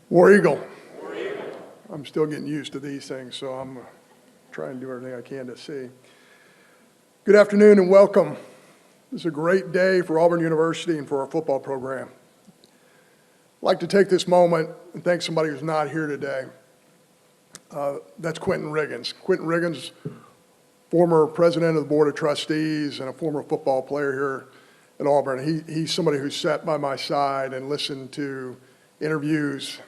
War Eagle. War Eagle. I'm still getting used to these things, so I'm trying to do everything I can to see. Good afternoon and welcome. This is a great day for Auburn University and for our football program. I'd like to take this moment and thank somebody who's not here today. That's Quentin Riggins. Quentin Riggins, former president of the Board of Trustees and a former football player here at Auburn. He's somebody who sat by my side and listened to interviews.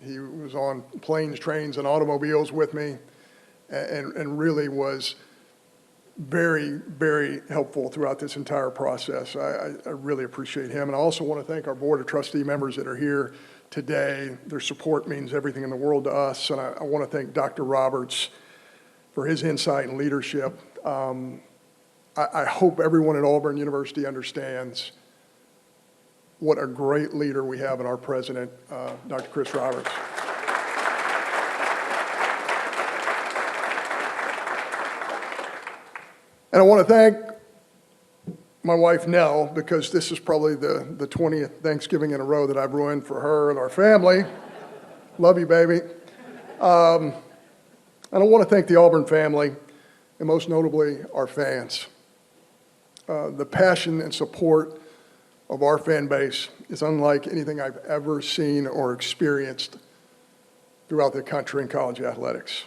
He was on planes, trains, and automobiles with me and really was very, very helpful throughout this entire process. I really appreciate him. And I also want to thank our Board of Trustee members that are here today. Their support means everything in the world to us. And I want to thank Dr. Roberts for his insight and leadership. I hope everyone at Auburn University understands what a great leader we have in our president, Dr. Chris Roberts. And I want to thank my wife, Nell, because this is probably the 20th Thanksgiving in a row that I've ruined for her and our family. Love you, baby. And I want to thank the Auburn family, and most notably our fans. The passion and support of our fan base is unlike anything I've ever seen or experienced throughout the country in college athletics.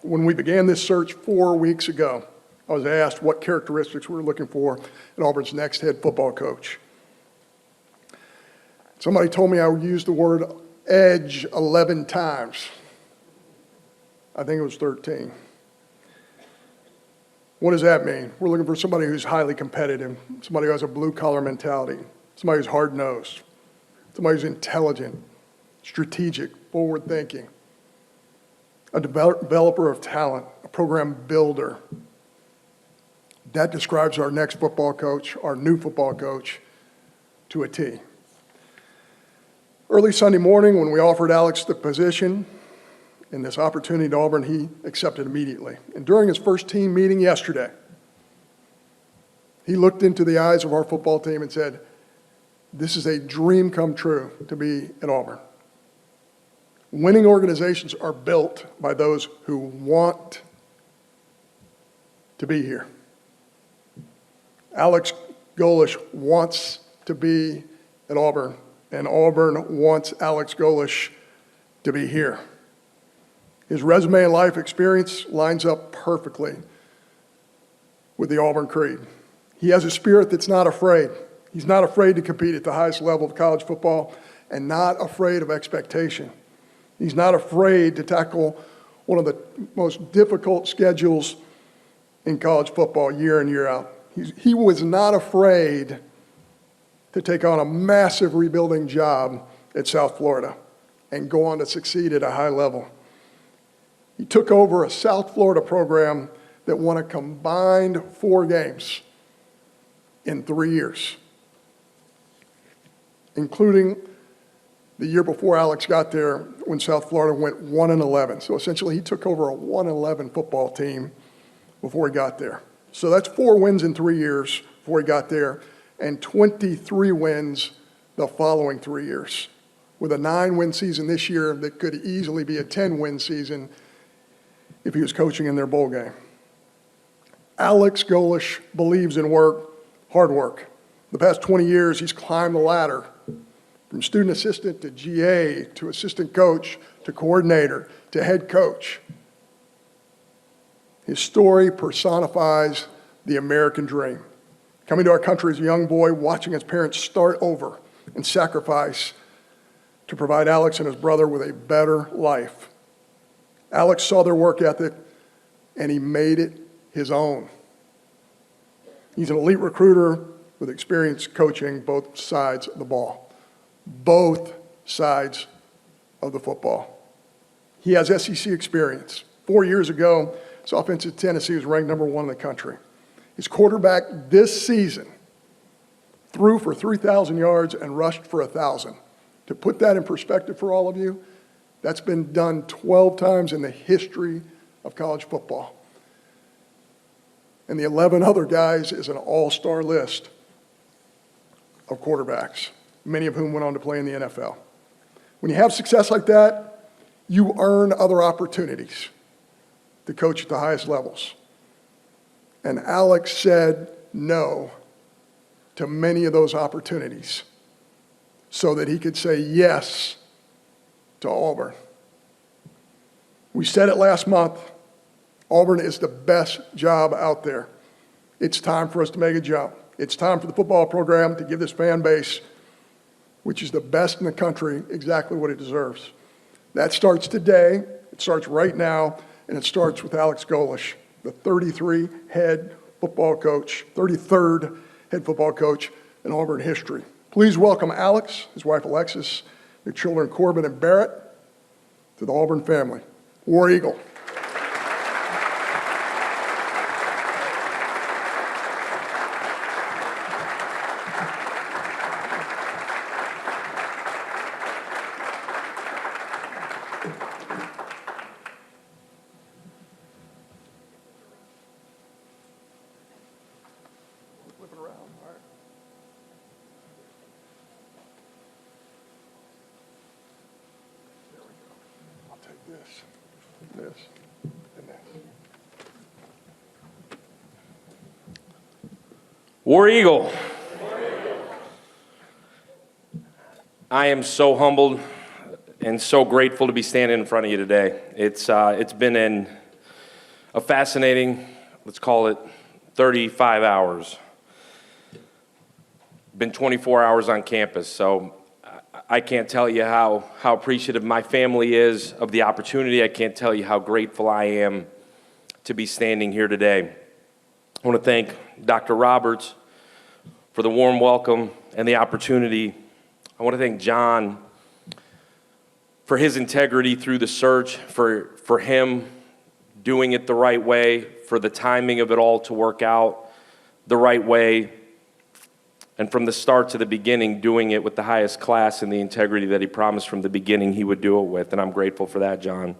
When we began this search 4 weeks ago, I was asked what characteristics we were looking for in Auburn's next head football coach. Somebody told me I would use the word edge 11 times. I think it was 13. What does that mean? We're looking for somebody who's highly competitive, somebody who has a blue-collar mentality, somebody who's hard-nosed, somebody who's intelligent, strategic, forward-thinking, a developer of talent, a program builder. That describes our next football coach, our new football coach, to a T. Early Sunday morning, when we offered Alex the position and this opportunity to Auburn, he accepted immediately. And during his first team meeting yesterday, he looked into the eyes of our football team and said, "This is a dream come true to be at Auburn." Winning organizations are built by those who want to be here. Alex Golesh wants to be at Auburn, and Auburn wants Alex Golesh to be here. His resume and life experience lines up perfectly with the Auburn creed. He has a spirit that's not afraid. He's not afraid to compete at the highest level of college football and not afraid of expectation. He's not afraid to tackle one of the most difficult schedules in college football year in, year out. He was not afraid to take on a massive rebuilding job at South Florida and go on to succeed at a high level. He took over a South Florida program that won a combined 4 games in 3 years, including the year before Alex got there when South Florida went 1-11. So essentially he took over a 1-11 football team before he got there. So that's 4 wins in 3 years before he got there and 23 wins the following 3 years, with a 9-win season this year that could easily be a 10-win season if he was coaching in their bowl game. Alex Golesh believes in work, hard work. The past 20 years, he's climbed the ladder from student assistant to GA to assistant coach to coordinator to head coach. His story personifies the American dream. Coming to our country as a young boy, watching his parents start over and sacrifice to provide Alex and his brother with a better life. Alex saw their work ethic, and he made it his own. He's an elite recruiter with experience coaching both sides of the ball, both sides of the football. He has SEC experience. 4 years ago, his offense at Tennessee was ranked number 1 in the country. His quarterback this season threw for 3,000 yards and rushed for 1,000. To put that in perspective for all of you, that's been done 12 times in the history of college football. And the 11 other guys is an all-star list of quarterbacks, many of whom went on to play in the NFL. When you have success like that, you earn other opportunities to coach at the highest levels. And Alex said no to many of those opportunities so that he could say yes to Auburn. We said it last month, Auburn is the best job out there. It's time for us to make a jump. It's time for the football program to give this fan base, which is the best in the country, exactly what it deserves. That starts today, it starts right now, and it starts with Alex Golesh, the 33rd head football coach in Auburn history. Please welcome Alex, his wife Alexis, their children Corbin and Barrett, to the Auburn family. War Eagle. Flip it around, all right. There we go. I'll take this, and this. War Eagle. I am so humbled and so grateful to be standing in front of you today. It's been a fascinating, let's call it 35 hours. Been 24 hours on campus, so I can't tell you how appreciative my family is of the opportunity. I can't tell you how grateful I am to be standing here today. I want to thank Dr. Roberts for the warm welcome and the opportunity. I want to thank John for his integrity through the search, for him doing it the right way, for the timing of it all to work out the right way, and from the start to the beginning, doing it with the highest class and the integrity that he promised from the beginning he would do it with, and I'm grateful for that, John.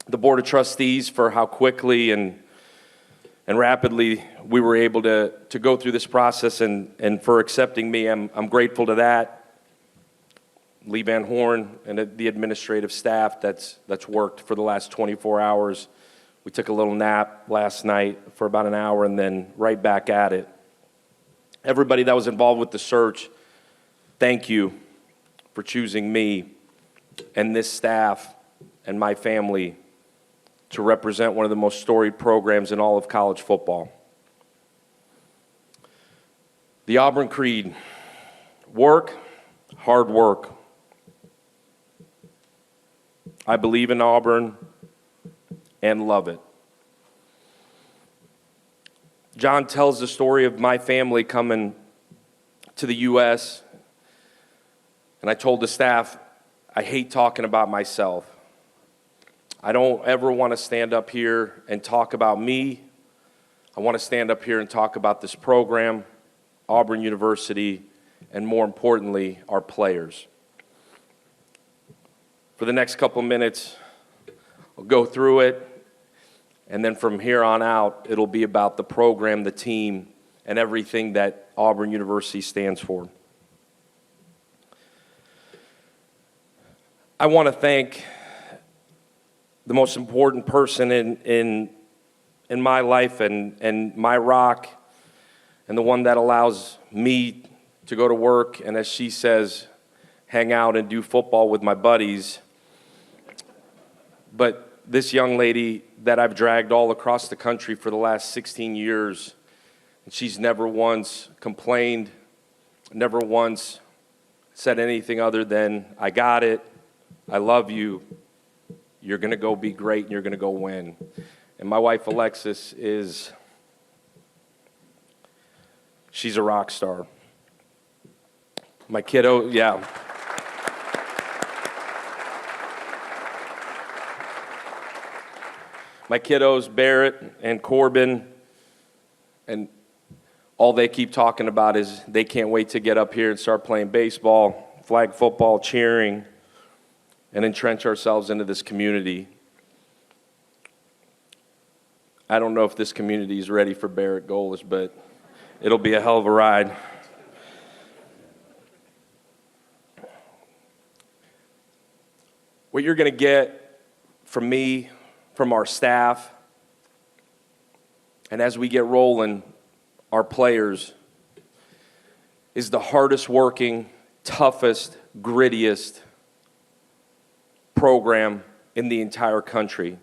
The Board of Trustees for how quickly and rapidly we were able to go through this process, and for accepting me, I'm grateful to that. Lee Van Horn and the administrative staff that's worked for the last 24 hours. We took a little nap last night for about an hour and then right back at it. Everybody that was involved with the search, thank you for choosing me and this staff and my family to represent one of the most storied programs in all of college football. The Auburn Creed: work, hard work. I believe in Auburn and love it. John tells the story of my family coming to the U.S., and I told the staff, I hate talking about myself. I don't ever want to stand up here and talk about me. I want to stand up here and talk about this program, Auburn University, and more importantly, our players. For the next couple minutes, I'll go through it, and then from here on out, it'll be about the program, the team, and everything that Auburn University stands for. I want to thank the most important person in my life and my rock, and the one that allows me to go to work and, as she says, hang out and do football with my buddies. But this young lady that I've dragged all across the country for the last 16 years, and she's never once complained, never once said anything other than, I got it, I love you, you're going to go be great, and you're going to go win. And my wife Alexis she's a rock star. My kiddo, yeah. My kiddos, Barrett and Corbin, and all they keep talking about is they can't wait to get up here and start playing baseball, flag football, cheering, and entrench ourselves into this community. I don't know if this community is ready for Barrett Golesh, but it'll be a hell of a ride. What you're going to get from me, from our staff, and as we get rolling, our players, is the hardest working, toughest, grittiest program in the entire country.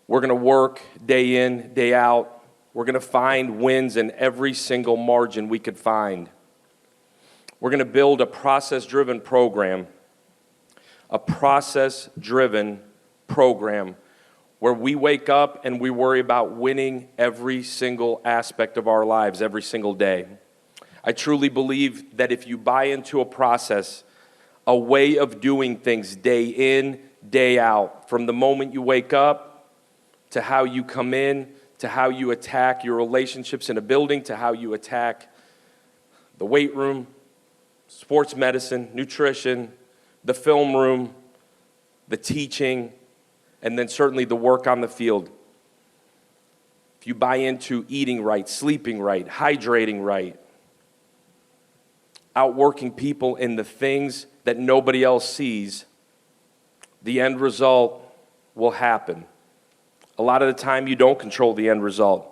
We're going to work day in, day out. We're going to find wins in every single margin we could find. We're going to build a process-driven program, where we wake up and we worry about winning every single aspect of our lives every single day. I truly believe that if you buy into a process, a way of doing things day in, day out, from the moment you wake up to how you come in, to how you attack your relationships in a building, to how you attack the weight room, sports medicine, nutrition, the film room, the teaching, and then certainly the work on the field. If you buy into eating right, sleeping right, hydrating right, outworking people in the things that nobody else sees, the end result will happen. A lot of the time, you don't control the end result.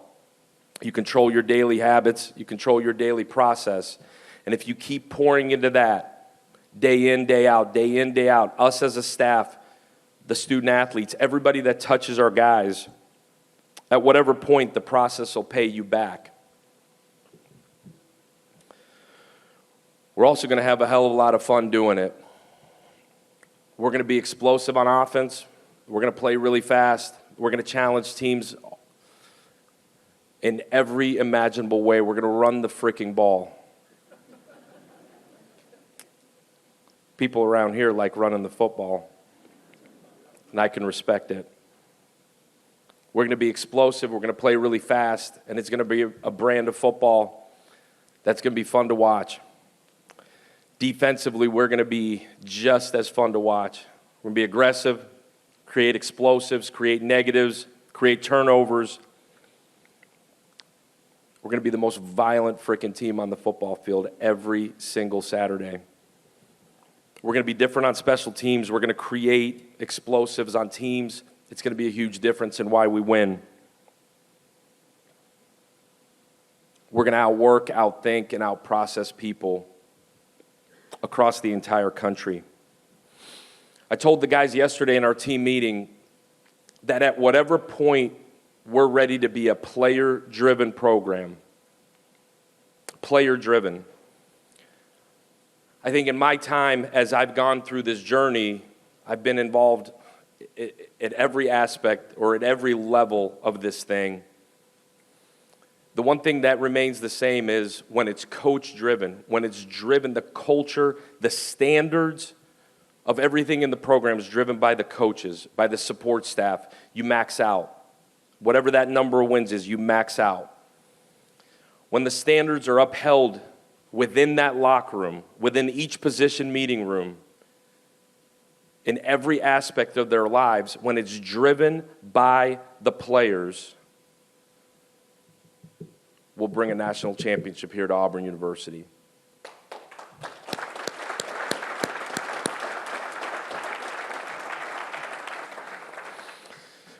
You control your daily habits, you control your daily process. And if you keep pouring into that, day in, day out, us as a staff, the student athletes, everybody that touches our guys, at whatever point the process will pay you back. We're also going to have a hell of a lot of fun doing it. We're going to be explosive on offense. We're going to play really fast. We're going to challenge teams in every imaginable way. We're going to run the freaking ball. People around here like running the football, and I can respect it. We're going to be explosive. We're going to play really fast, and it's going to be a brand of football that's going to be fun to watch. Defensively, we're going to be just as fun to watch. We're going to be aggressive, create explosives, create negatives, create turnovers. We're going to be the most violent freaking team on the football field every single Saturday. We're going to be different on special teams. We're going to create explosives on teams. It's going to be a huge difference in why we win. We're going to outwork, outthink, and outprocess people across the entire country. I told the guys yesterday in our team meeting that at whatever point we're ready to be a player-driven program, player-driven. I think in my time, as I've gone through this journey, I've been involved at every aspect or at every level of this thing. The one thing that remains the same is when it's coach-driven, when it's driven, the culture, the standards of everything in the program is driven by the coaches, by the support staff. You max out. Whatever that number of wins is, you max out. When the standards are upheld within that locker room, within each position meeting room, in every aspect of their lives, when it's driven by the players, we'll bring a national championship here to Auburn University.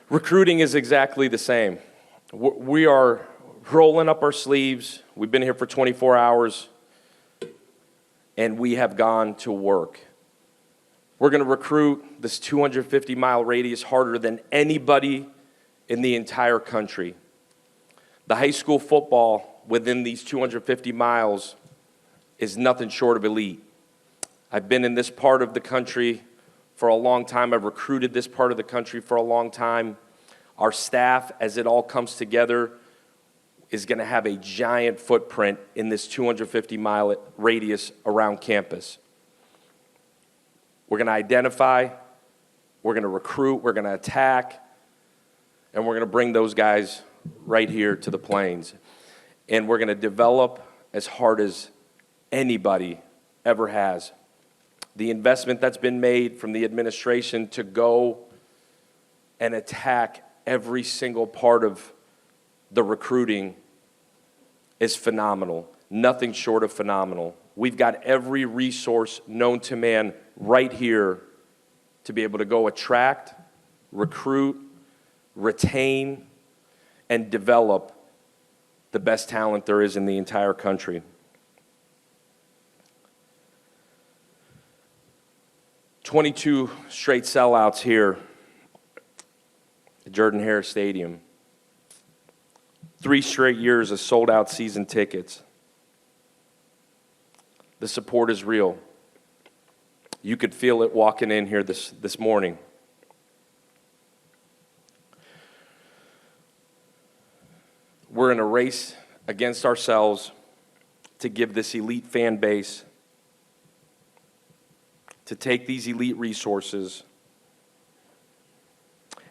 Recruiting is exactly the same. We are rolling up our sleeves. We've been here for 24 hours, and we have gone to work. We're going to recruit this 250-mile radius harder than anybody in the entire country. The high school football within these 250 miles is nothing short of elite. I've been in this part of the country for a long time. I've recruited this part of the country for a long time. Our staff, as it all comes together, is going to have a giant footprint in this 250-mile radius around campus. We're going to identify, we're going to recruit, we're going to attack, and we're going to bring those guys right here to the Plains. And we're going to develop as hard as anybody ever has. The investment that's been made from the administration to go and attack every single part of the recruiting is phenomenal. Nothing short of phenomenal. We've got every resource known to man right here to be able to go attract, recruit, retain, and develop the best talent there is in the entire country. 22 straight sellouts here at Jordan-Hare Stadium. 3 straight years of sold-out season tickets. The support is real. You could feel it walking in here this morning. We're in a race against ourselves to give this elite fan base, to take these elite resources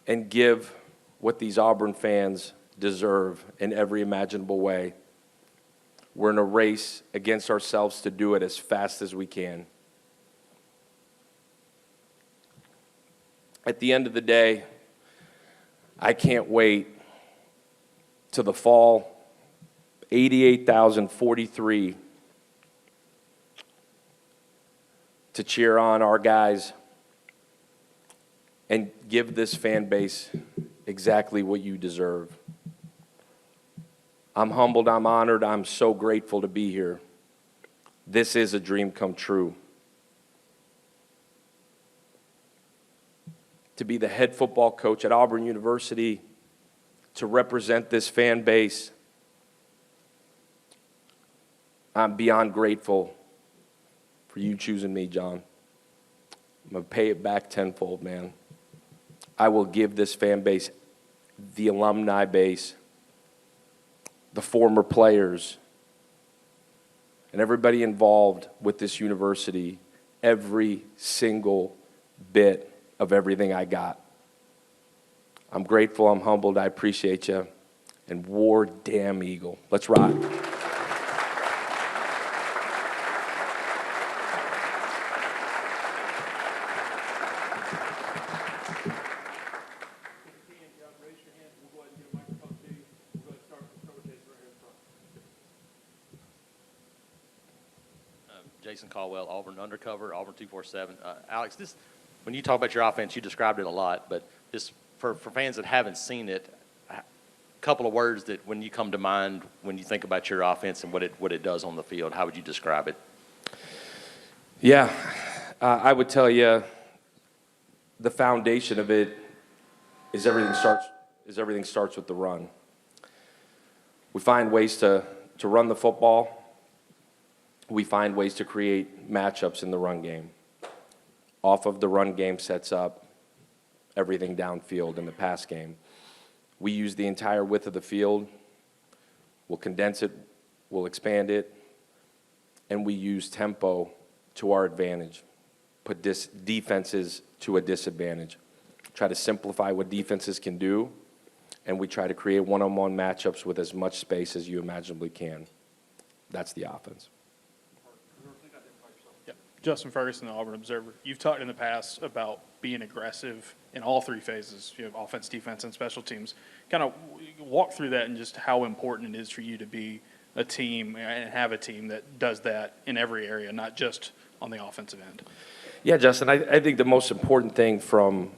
and give what these Auburn fans deserve in every imaginable way. We're in a race against ourselves to do it as fast as we can. At the end of the day, I can't wait to the fall. 88,043 to cheer on our guys and give this fan base exactly what you deserve. I'm humbled, I'm honored, I'm so grateful to be here. This is a dream come true. To be the head football coach at Auburn University, to represent this fan base, I'm beyond grateful for you choosing me, John. I'm going to pay it back tenfold, man. I will give this fan base, the alumni base, the former players, and everybody involved with this university, every single bit of everything I got. I'm grateful, I'm humbled, I appreciate you, and War Damn Eagle. Let's rock. Jason Caldwell, Auburn Undercover, Auburn 247. Alex, when you talk about your offense, you described it a lot, but just for fans that haven't seen it, a couple of words that when you come to mind when you think about your offense and what it does on the field, how would you describe it? Yeah, I would tell you the foundation of it is everything starts with the run. We find ways to run the football. We find ways to create matchups in the run game. Off of the run game sets up everything downfield in the pass game. We use the entire width of the field. We'll condense it, we'll expand it, and we use tempo to our advantage, put defenses to a disadvantage. Try to simplify what defenses can do, and we try to create one-on-one matchups with as much space as you imaginably can. That's the offense. Justin Ferguson, the Auburn Observer. You've talked in the past about being aggressive in all 3 phases, offense, defense, and special teams. Kind of walk through that and just how important it is for you to be a team and have a team that does that in every area, not just on the offensive end. Yeah, Justin, I think the most important thing from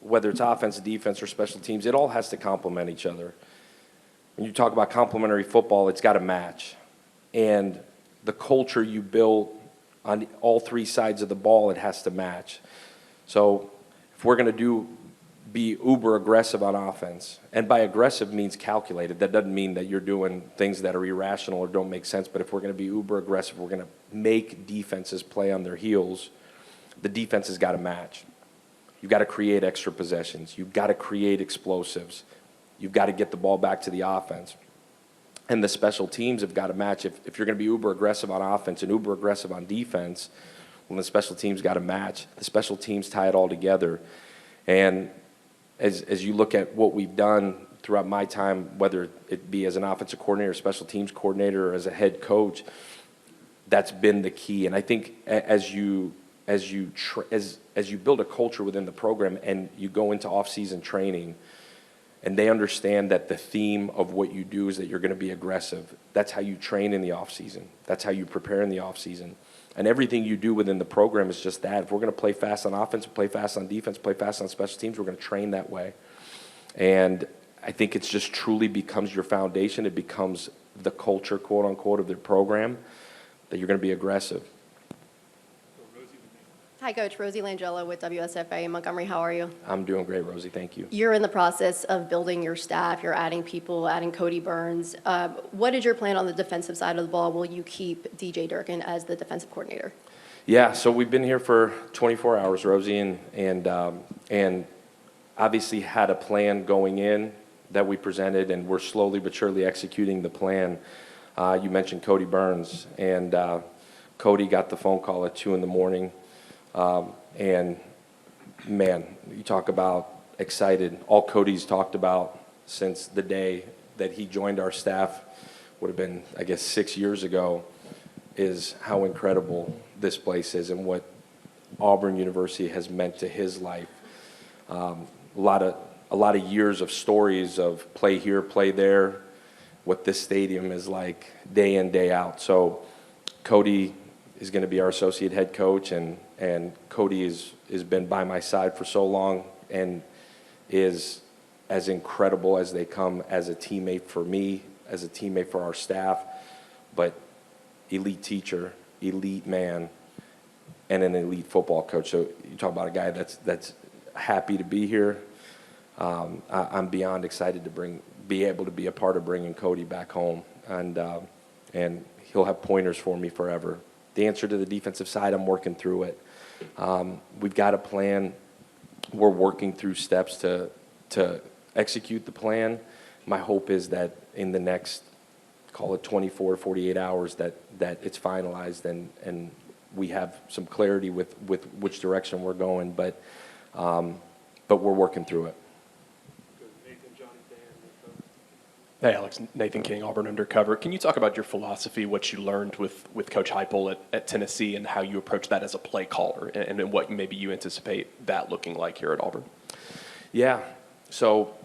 whether it's offense, defense, or special teams, it all has to complement each other. When you talk about complementary football, it's got to match. And the culture you build on all 3 sides of the ball, it has to match. So if we're going to be uber aggressive on offense, and by aggressive means calculated, that doesn't mean that you're doing things that are irrational or don't make sense, but if we're going to be uber aggressive, we're going to make defenses play on their heels, the defense has got to match. You've got to create extra possessions. You've got to create explosives. You've got to get the ball back to the offense. And the special teams have got to match. If you're going to be uber aggressive on offense and uber aggressive on defense, well, the special teams got to match. The special teams tie it all together. And as you look at what we've done throughout my time, whether it be as an offensive coordinator, special teams coordinator, or as a head coach, that's been the key. And I think as you build a culture within the program and you go into off-season training, And they understand that the theme of what you do is that you're going to be aggressive. That's how you train in the offseason. That's how you prepare in the offseason. And everything you do within the program is just that. If we're going to play fast on offense, play fast on defense, play fast on special teams, we're going to train that way. And I think it's just truly becomes your foundation. It becomes the culture, quote unquote, of the program, that you're going to be aggressive. Hi, Coach. Rosie Langella with WSFA in Montgomery. How are you? I'm doing great, Rosie. Thank you. You're in the process of building your staff. You're adding people, adding Cody Burns. What is your plan on the defensive side of the ball? Will you keep DJ Durkin as the defensive coordinator? Yeah, so we've been here for 24 hours, Rosie, and obviously had a plan going in that we presented, and we're slowly but surely executing the plan. You mentioned Cody Burns, and Cody got the phone call at 2 in the morning. And man, you talk about excited. All Cody's talked about since the day that he joined our staff, would have been, I guess, 6 years ago, is how incredible this place is and what Auburn University has meant to his life. A lot of years of stories of play here, play there, what this stadium is like day in, day out. So Cody is going to be our associate head coach, and Cody has been by my side for so long and is as incredible as they come as a teammate for me, as a teammate for our staff, but elite teacher, elite man, and an elite football coach. So you talk about a guy that's happy to be here. I'm beyond excited to be able to be a part of bringing Cody back home, and he'll have pointers for me forever. The answer to the defensive side, I'm working through it. We've got a plan. We're working through steps to execute the plan. My hope is that in the next, call it 24 to 48 hours, that it's finalized and we have some clarity with which direction we're going. But we're working through it. Hey, Alex. Nathan King, Auburn Undercover. Can you talk about your philosophy, what you learned with Coach Heupel at Tennessee, and how you approach that as a play caller, and what maybe you anticipate that looking like here at Auburn? Yeah. So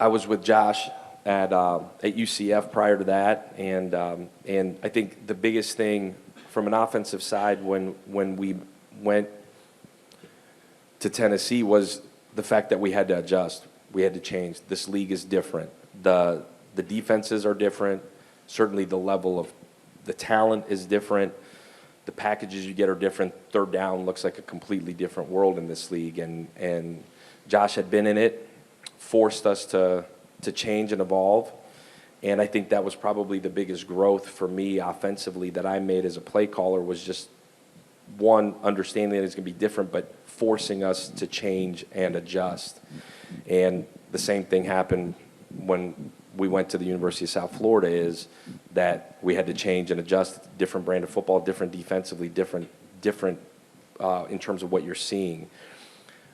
I was with Josh at UCF prior to that, and I think the biggest thing from an offensive side when we went to Tennessee was the fact that we had to adjust. We had to change. This league is different. The defenses are different. Certainly the level of the talent is different. The packages you get are different. Third down looks like a completely different world in this league. And Josh had been in it, forced us to change and evolve. And I think that was probably the biggest growth for me offensively that I made as a play caller, was just, one, understanding that it's going to be different, but forcing us to change and adjust. And the same thing happened when we went to the University of South Florida, is that we had to change and adjust. Different brand of football, different defensively, different in terms of what you're seeing.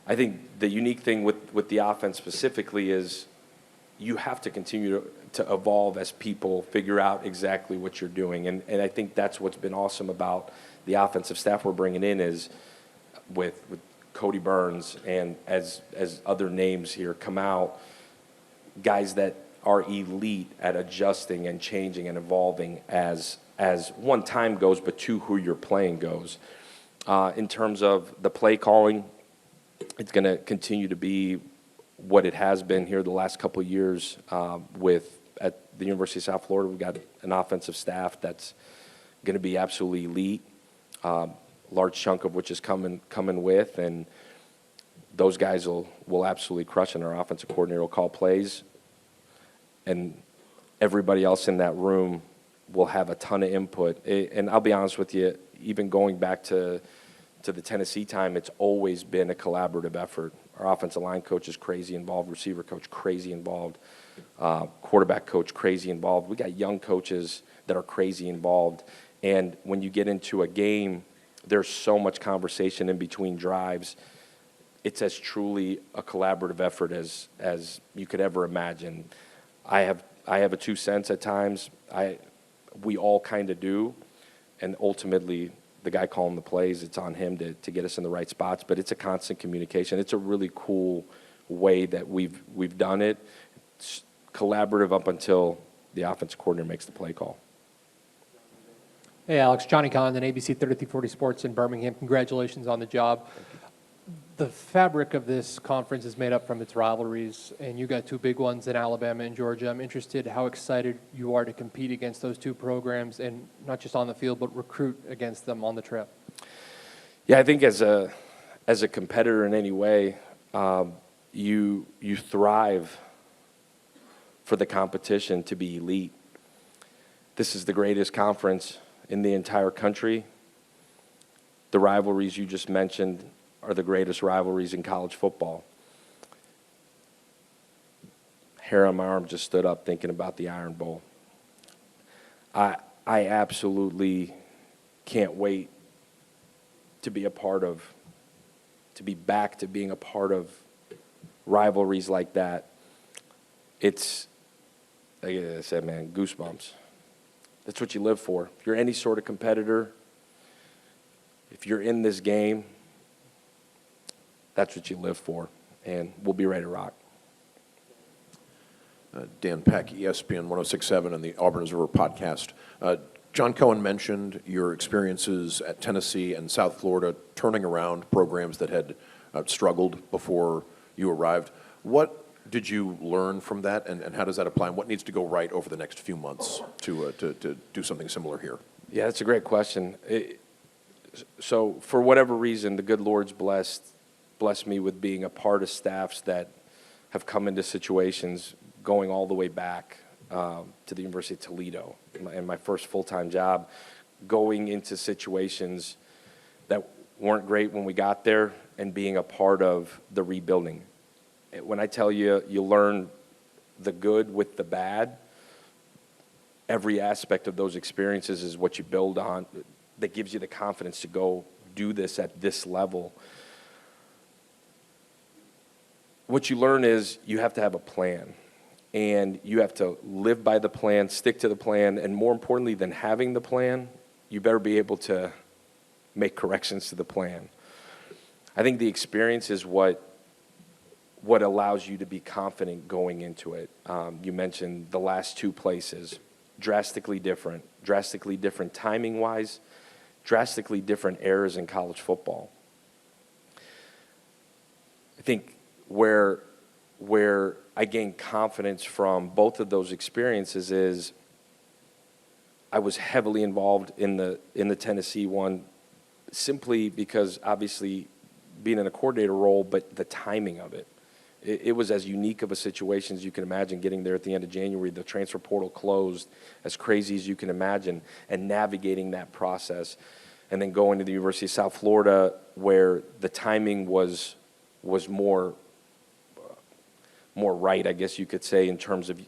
I think the unique thing with the offense specifically is you have to continue to evolve as people figure out exactly what you're doing. And I think that's what's been awesome about the offensive staff we're bringing in, is with Cody Burns and as other names here come out, guys that are elite at adjusting and changing and evolving as one, time goes, but two, who you're playing goes. In terms of the play calling, it's going to continue to be what it has been here the last couple of years. At the University of South Florida, we've got an offensive staff that's going to be absolutely elite. Large chunk of which is coming with, and those guys will absolutely crush, and our offensive coordinator will call plays, and everybody else in that room will have a ton of input. And I'll be honest with you, even going back to the Tennessee time, it's always been a collaborative effort. Our offensive line coach is crazy involved, receiver coach crazy involved, quarterback coach crazy involved. We got young coaches that are crazy involved, and when you get into a game, there's so much conversation in between drives. It's as truly a collaborative effort as you could ever imagine. I have a 2 cents at times. We all kind of do, and ultimately the guy calling the plays, it's on him to get us in the right spots. But it's a constant communication. It's a really cool way that we've done it. It's collaborative up until the offensive coordinator makes the play call. Hey, Alex. Johnny Condon, ABC 3340 Sports in Birmingham. Congratulations on the job. The fabric of this conference is made up from its rivalries, and you got two big ones in Alabama and Georgia. I'm interested how excited you are to compete against those two programs, and not just on the field, but recruit against them on the trip. Yeah, I think as a competitor in any way, you thrive for the competition to be elite. This is the greatest conference in the entire country. The rivalries you just mentioned are the greatest rivalries in college football. Hair on my arm just stood up thinking about the Iron Bowl. I absolutely can't wait to be back to being a part of rivalries like that. It's, like I said, man, goosebumps. That's what you live for. If you're any sort of competitor, if you're in this game, that's what you live for, and we'll be ready to rock. Dan Peck, ESPN 106.7 and the Auburn Observer podcast. John Cohen mentioned your experiences at Tennessee and South Florida turning around programs that had struggled before you arrived. What did you learn from that, and how does that apply, and what needs to go right over the next few months to do something similar here? Yeah, that's a great question. So for whatever reason, the good Lord's blessed me with being a part of staffs that have come into situations going all the way back to the University of Toledo in my first full-time job, going into situations that weren't great when we got there and being a part of the rebuilding. When I tell you, you learn the good with the bad, every aspect of those experiences is what you build on that gives you the confidence to go do this at this level. What you learn is you have to have a plan, and you have to live by the plan, stick to the plan, and more importantly than having the plan, you better be able to make corrections to the plan. I think the experience is what allows you to be confident going into it. You mentioned the last two places, drastically different timing-wise, drastically different eras in college football. I think where I gained confidence from both of those experiences is I was heavily involved in the Tennessee one simply because obviously being in a coordinator role, but the timing of it. It was as unique of a situation as you can imagine, getting there at the end of January, the transfer portal closed, as crazy as you can imagine, and navigating that process. And then going to the University of South Florida where the timing was more right, I guess you could say, in terms of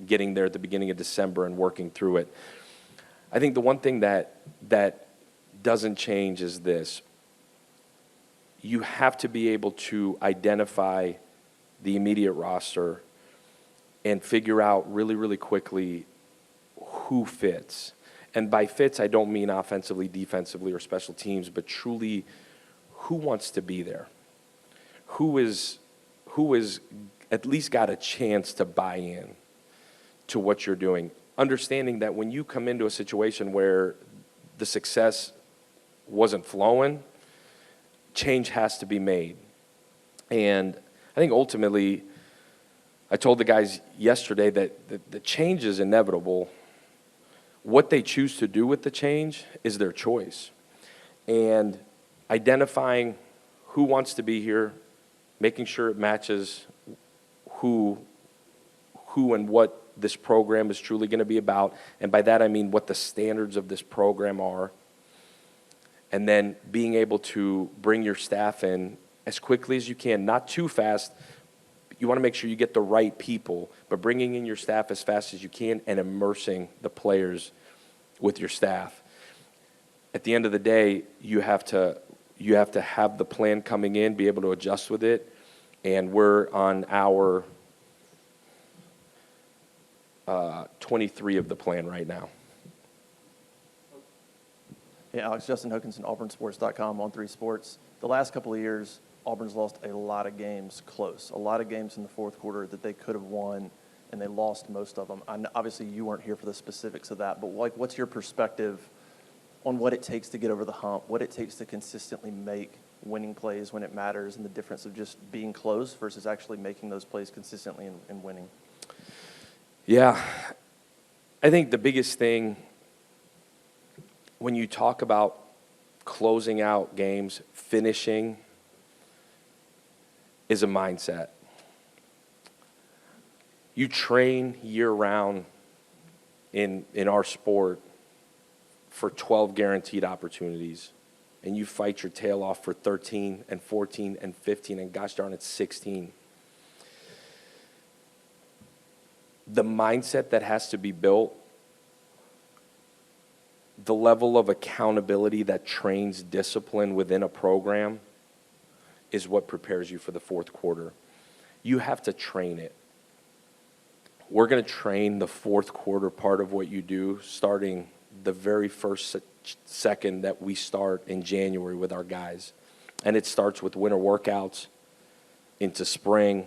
getting there at the beginning of December and working through it. I think the one thing that doesn't change is this. You have to be able to identify the immediate roster and figure out really, really quickly who fits. And by fits, I don't mean offensively, defensively, or special teams, but truly who wants to be there? Who is at least got a chance to buy in to what you're doing? Understanding that when you come into a situation where the success wasn't flowing, change has to be made. And I think ultimately, I told the guys yesterday that the change is inevitable. What they choose to do with the change is their choice. And identifying who wants to be here, making sure it matches who and what this program is truly going to be about. And by that I mean what the standards of this program are. And then being able to bring your staff in as quickly as you can, not too fast. You want to make sure you get the right people, but bringing in your staff as fast as you can and immersing the players with your staff. At the end of the day, you have to have the plan coming in, be able to adjust with it, and we're on our 23 of the plan right now. Hey, Alex, Justin Hookinson, AuburnSports.com, On3 Sports. The last couple of years, Auburn's lost a lot of games close, a lot of games in the fourth quarter that they could have won, and they lost most of them. Obviously, you weren't here for the specifics of that, but like, what's your perspective on what it takes to get over the hump, what it takes to consistently make winning plays when it matters, and the difference of just being close versus actually making those plays consistently and winning? Yeah, I think the biggest thing when you talk about closing out games, finishing, is a mindset. You train year-round in our sport for 12 guaranteed opportunities, and you fight your tail off for 13 and 14 and 15, and gosh darn it, 16. The mindset that has to be built, the level of accountability that trains discipline within a program is what prepares you for the fourth quarter. You have to train it. We're going to train the fourth quarter part of what you do starting the very first second that we start in January with our guys. And it starts with winter workouts into spring,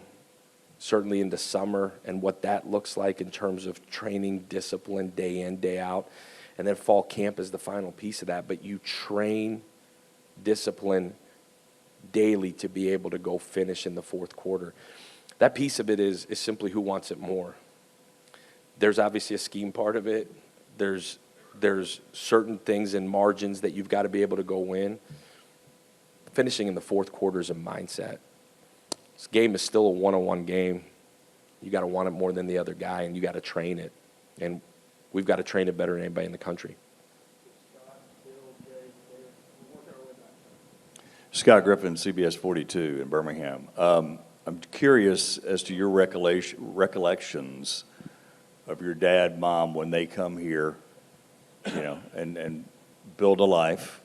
certainly into summer, and what that looks like in terms of training discipline day in, day out. And then fall camp is the final piece of that. But you train discipline daily to be able to go finish in the fourth quarter. That piece of it is simply who wants it more. There's obviously a scheme part of it. There's certain things and margins that you've got to be able to go win. Finishing in the fourth quarter is a mindset. This game is still a one-on-one game. You got to want it more than the other guy, and you got to train it. And we've got to train it better than anybody in the country. Scott Griffin, CBS 42 in Birmingham. I'm curious as to your recollections of your dad, mom, when they come here, and build a life,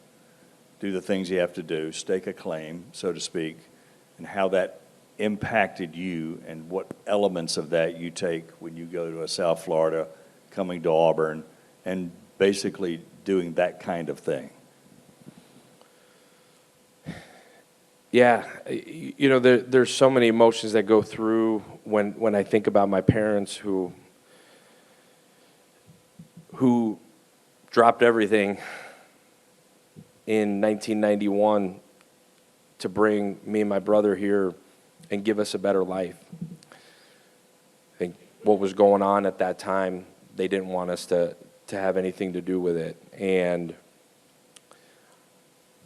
do the things you have to do, stake a claim, so to speak, and how that impacted you and what elements of that you take when you go to a South Florida, coming to Auburn, and basically doing that kind of thing. Yeah, there's so many emotions that go through when I think about my parents who dropped everything in 1991 to bring me and my brother here and give us a better life. I think what was going on at that time, they didn't want us to have anything to do with it. And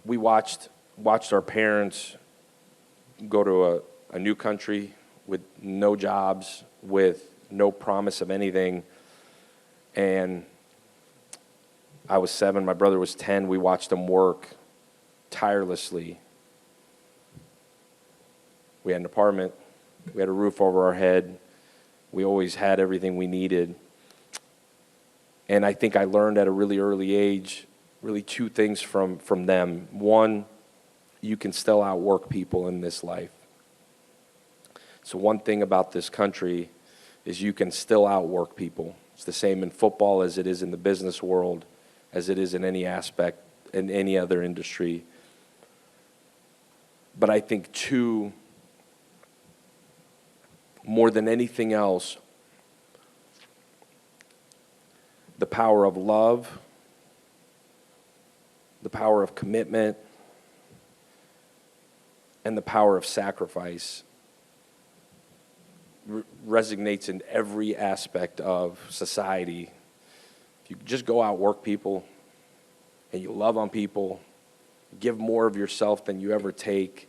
we watched our parents go to a new country with no jobs, with no promise of anything. And I was 7, my brother was 10. We watched them work tirelessly. We had an apartment. We had a roof over our head. We always had everything we needed. And I think I learned at a really early age really 2 things from them. One, you can still outwork people in this life. So one thing about this country is you can still outwork people. It's the same in football as it is in the business world, as it is in any aspect, in any other industry. But I think, 2, more than anything else, the power of love, the power of commitment, and the power of sacrifice resonates in every aspect of society. If you just go out, work people, and you love on people, give more of yourself than you ever take,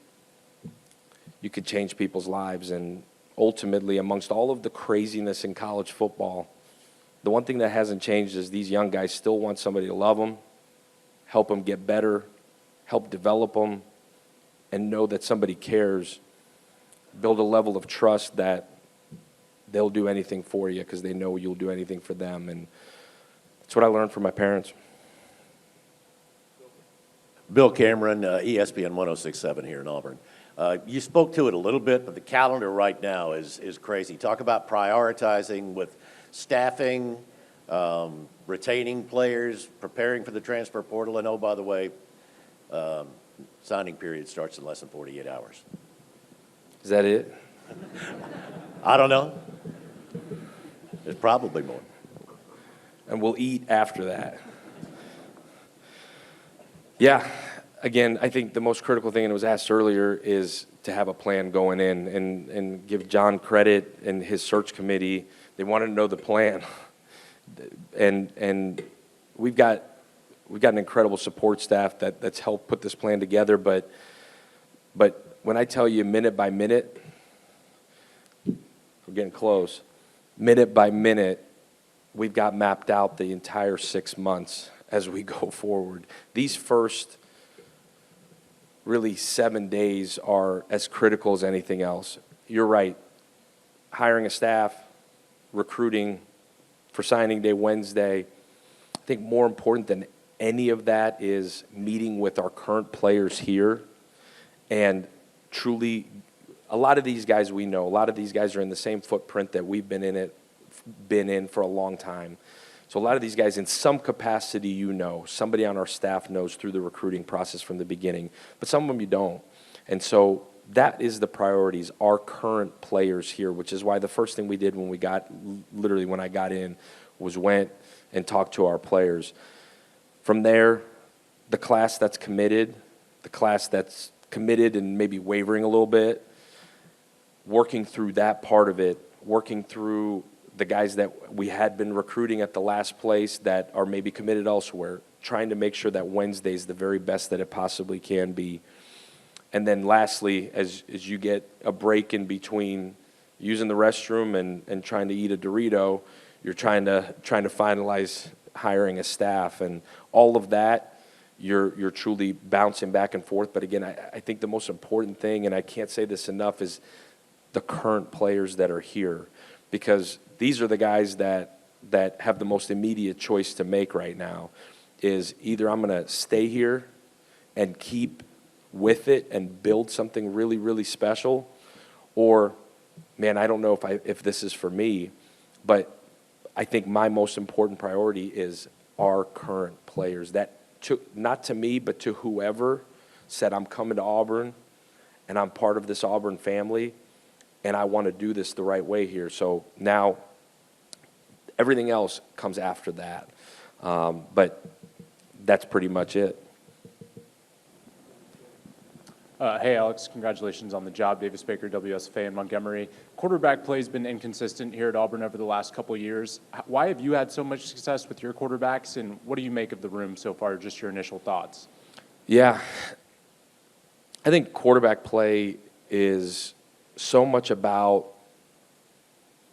you could change people's lives. And ultimately, amongst all of the craziness in college football, the one thing that hasn't changed is these young guys still want somebody to love them, help them get better, help develop them, and know that somebody cares. Build a level of trust that they'll do anything for you because they know you'll do anything for them. And that's what I learned from my parents. Bill Cameron, ESPN 106.7 here in Auburn. You spoke to it a little bit, but the calendar right now is crazy. Talk about prioritizing with staffing, retaining players, preparing for the transfer portal. And oh, by the way, Signing period starts in less than 48 hours. Is that it? I don't know. There's probably more. And we'll eat after that. Yeah, again, I think the most critical thing, and it was asked earlier, is to have a plan going in and give John credit and his search committee. They wanted to know the plan. And we've got an incredible support staff that's helped put this plan together, but when I tell you minute by minute, we're getting close, minute by minute, we've got mapped out the entire 6 months as we go forward. These first really 7 days are as critical as anything else. You're right. Hiring a staff, recruiting for signing day Wednesday. I think more important than any of that is meeting with our current players here and truly, a lot of these guys we know, a lot of these guys are in the same footprint that we've been in for a long time. So a lot of these guys in some capacity you know, somebody on our staff knows through the recruiting process from the beginning, but some of them you don't. And so that is the priorities, our current players here, which is why the first thing we did when I got in, was went and talked to our players. From there, the class that's committed and maybe wavering a little bit, working through that part of it, working through the guys that we had been recruiting at the last place that are maybe committed elsewhere, trying to make sure that Wednesday is the very best that it possibly can be. And then lastly, as you get a break in between using the restroom and trying to eat a Dorito, you're trying to finalize hiring a staff. And all of that, you're truly bouncing back and forth. But again, I think the most important thing, and I can't say this enough, is the current players that are here. Because these are the guys that have the most immediate choice to make right now, is either I'm going to stay here and keep with it and build something really, really special, or, man, I don't know if this is for me, but I think my most important priority is our current players. That, not to me, but to whoever said, I'm coming to Auburn, and I'm part of this Auburn family, and I want to do this the right way here. So now everything else comes after that. But that's pretty much it. Hey, Alex, congratulations on the job. Davis Baker, WSFA in Montgomery. Quarterback play has been inconsistent here at Auburn over the last couple of years. Why have you had so much success with your quarterbacks, and what do you make of the room so far? Just your initial thoughts. Yeah. I think quarterback play is so much about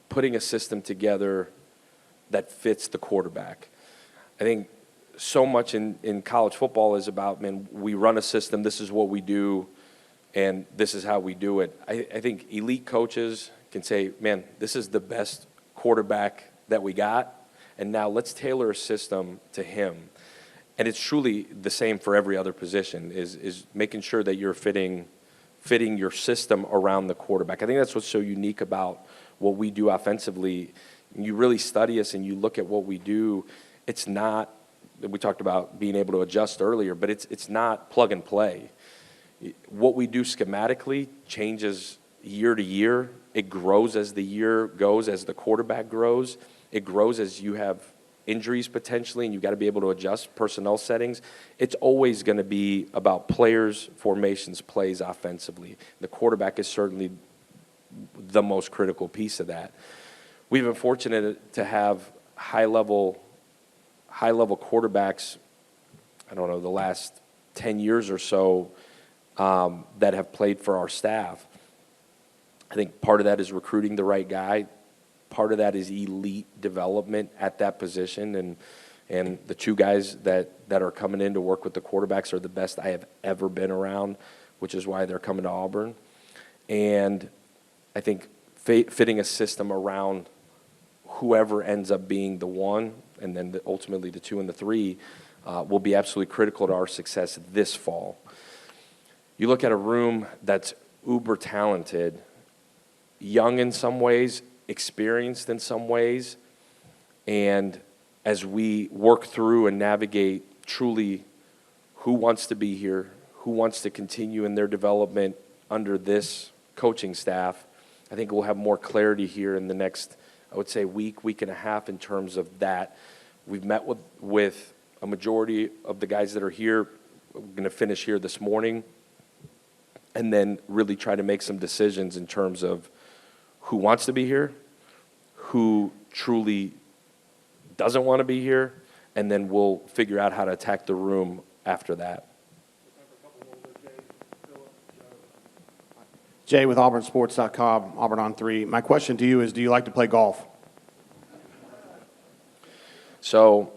putting a system together that fits the quarterback. I think so much in college football is about, man, we run a system, this is what we do, and this is how we do it. I think elite coaches can say, man, this is the best quarterback that we got, and now let's tailor a system to him. And it's truly the same for every other position, is making sure that you're fitting your system around the quarterback. I think that's what's so unique about what we do offensively. You really study us and you look at what we do, it's not, we talked about being able to adjust earlier, but it's not plug and play. What we do schematically changes year to year. It grows as the year goes, as the quarterback grows. It grows as you have injuries potentially, and you've got to be able to adjust personnel settings. It's always going to be about players, formations, plays offensively. The quarterback is certainly the most critical piece of that. We've been fortunate to have high-level quarterbacks, I don't know, the last 10 years or so that have played for our staff. I think part of that is recruiting the right guy. Part of that is elite development at that position. And the two guys that are coming in to work with the quarterbacks are the best I have ever been around, which is why they're coming to Auburn. And I think fitting a system around whoever ends up being the one, and then ultimately the 2 and the 3, will be absolutely critical to our success this fall. You look at a room that's uber talented, young in some ways, experienced in some ways, and as we work through and navigate truly who wants to be here, who wants to continue in their development under this coaching staff. I think we'll have more clarity here in the next, I would say, week and a half in terms of that. We've met with a majority of the guys that are here. We're going to finish here this morning and then really try to make some decisions in terms of who wants to be here, who truly doesn't want to be here, and then we'll figure out how to attack the room after that. Jay with auburnsports.com, Auburn on 3. My question to you is, do you like to play golf? So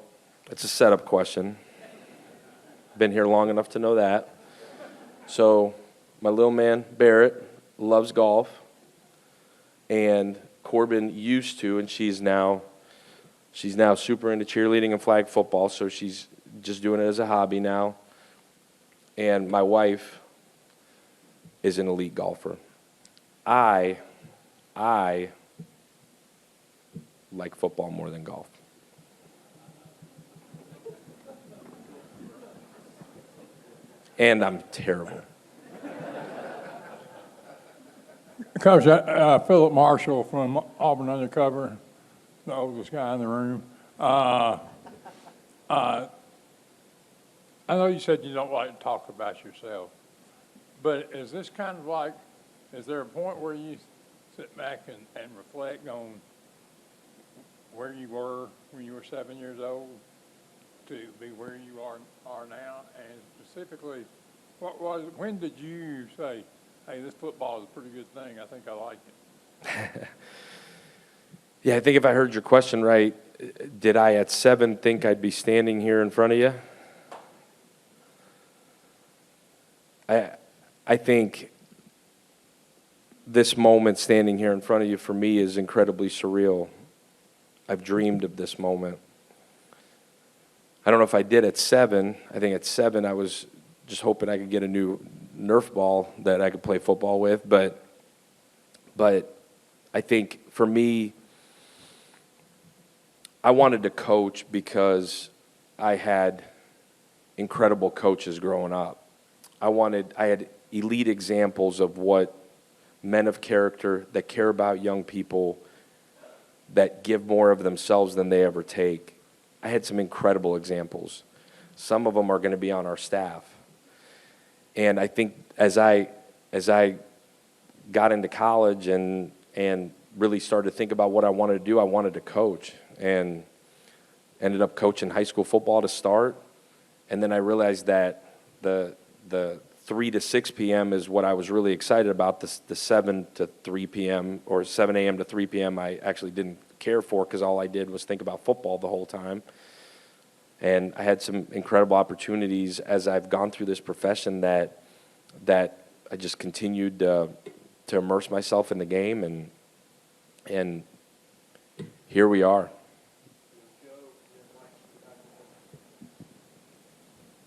it's a setup question. Been here long enough to know that. So my little man, Barrett, loves golf. And Corbin used to, and she's now super into cheerleading and flag football, so she's just doing it as a hobby now. And my wife is an elite golfer. I like football more than golf. And I'm terrible. Coach, Philip Marshall from Auburn Undercover, the oldest guy in the room. I know you said you don't like to talk about yourself, but is this kind of like, is there a point where you sit back and reflect on where you were when you were 7 years old to be where you are now? And specifically, when did you say, hey, this football is a pretty good thing, I think I like it? Yeah, I think if I heard your question right, did I at 7 think I'd be standing here in front of you? I think this moment standing here in front of you for me is incredibly surreal. I've dreamed of this moment. I don't know if I did at 7. I think at 7 I was just hoping I could get a new Nerf ball that I could play football with. But I think for me, I wanted to coach because I had incredible coaches growing up. I had elite examples of what men of character that care about young people, that give more of themselves than they ever take. I had some incredible examples. Some of them are going to be on our staff. And I think as I got into college and really started to think about what I wanted to do, I wanted to coach, and ended up coaching high school football to start. And then I realized that the 3 to 6 p.m. is what I was really excited about. The 7 to 3 p.m. or 7 a.m. to 3 p.m. I actually didn't care for, because all I did was think about football the whole time. And I had some incredible opportunities as I've gone through this profession that I just continued to immerse myself in the game, and here we are.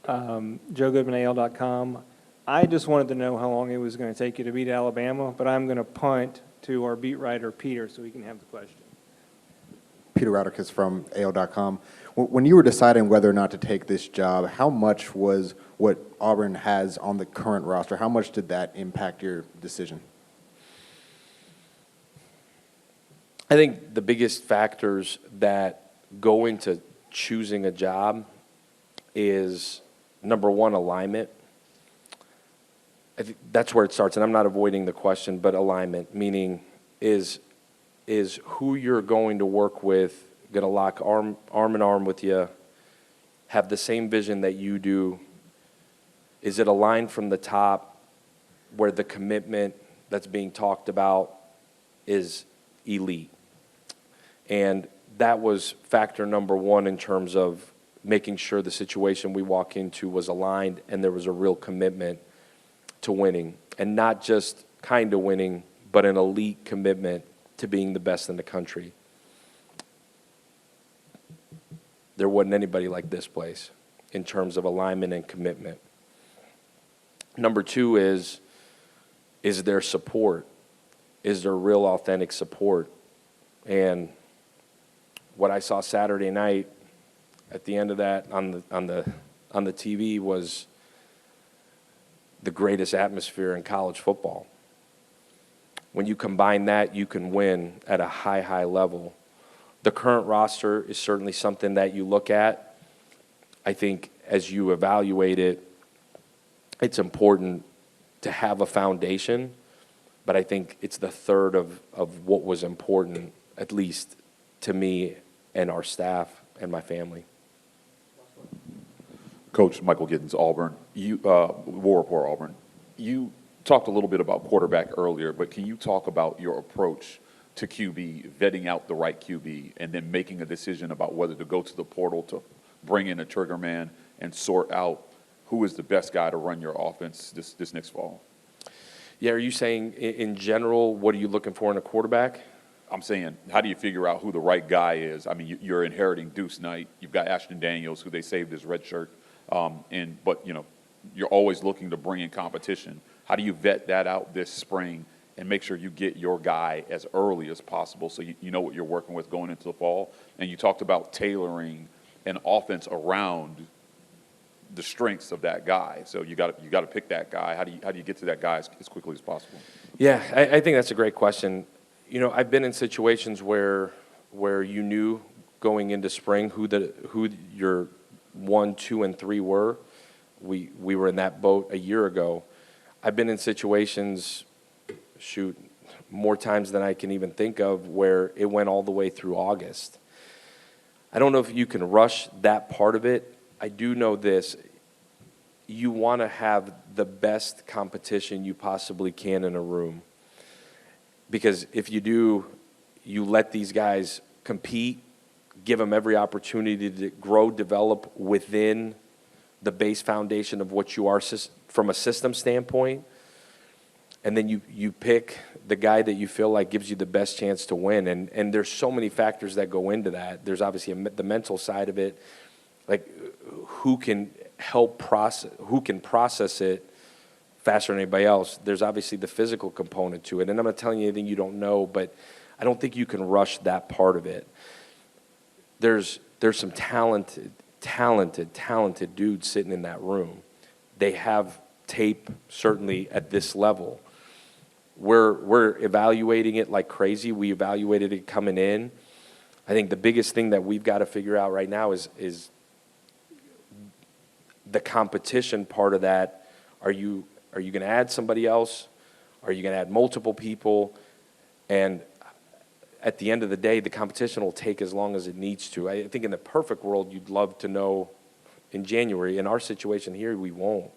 Joe Goodman, AL.com. I just wanted to know how long it was going to take you to beat Alabama, but I'm going to punt to our beat writer, Peter, so he can have the question. Peter Radicus from AL.com. When you were deciding whether or not to take this job, how much was what Auburn has on the current roster, how much did that impact your decision? I think the biggest factors that go into choosing a job is, number one, alignment. I think that's where it starts, and I'm not avoiding the question, but alignment, meaning is who you're going to work with going to lock arm in arm with you, have the same vision that you do? Is it aligned from the top, where the commitment that's being talked about is elite? And that was factor number one in terms of making sure the situation we walk into was aligned and there was a real commitment to winning, and not just kind of winning, but an elite commitment to being the best in the country. There wasn't anybody like this place in terms of alignment and commitment. Number two is there support? Is there real authentic support? And what I saw Saturday night at the end of that on the TV was the greatest atmosphere in college football. When you combine that, you can win at a high, high level. The current roster is certainly something that you look at. I think as you evaluate it, it's important to have a foundation, but I think it's the third of what was important, at least to me and our staff and my family. Coach Michael Giddens, Auburn, War Report, Auburn. You talked a little bit about quarterback earlier, but can you talk about your approach to QB, vetting out the right QB, and then making a decision about whether to go to the portal to bring in a trigger man and sort out who is the best guy to run your offense this next fall? Yeah, are you saying in general, what are you looking for in a quarterback? I'm saying, how do you figure out who the right guy is? I mean, you're inheriting Deuce Knight. You've got Ashton Daniels, who they saved his red shirt. But you're always looking to bring in competition. How do you vet that out this spring and make sure you get your guy as early as possible so you know what you're working with going into the fall? And you talked about tailoring an offense around the strengths of that guy. So you got to pick that guy. How do you get to that guy as quickly as possible? Yeah, I think that's a great question. I've been in situations where you knew going into spring who your 1, 2, and 3 were. We were in that boat a year ago. I've been in situations, more times than I can even think of, where it went all the way through August. I don't know if you can rush that part of it. I do know this. You want to have the best competition you possibly can in a room. Because if you do, you let these guys compete, give them every opportunity to grow, develop within the base foundation of what you are from a system standpoint. And then you pick the guy that you feel like gives you the best chance to win. And there's so many factors that go into that. There's obviously the mental side of it, like who can process it faster than anybody else. There's obviously the physical component to it. And I'm not telling you anything you don't know, but I don't think you can rush that part of it. There's some talented dudes sitting in that room. They have tape, certainly at this level. We're evaluating it like crazy. We evaluated it coming in. I think the biggest thing that we've got to figure out right now is the competition part of that. Are you going to add somebody else? Are you going to add multiple people? And at the end of the day, the competition will take as long as it needs to. I think in the perfect world, you'd love to know in January. In our situation here, we won't.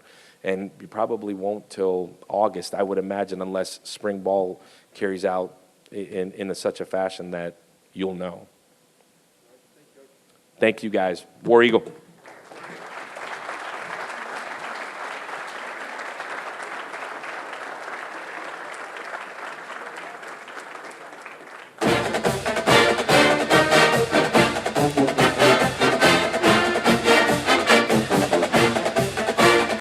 And you probably won't till August, I would imagine, unless spring ball carries out in such a fashion that you'll know. Thank you, guys. War Eagle.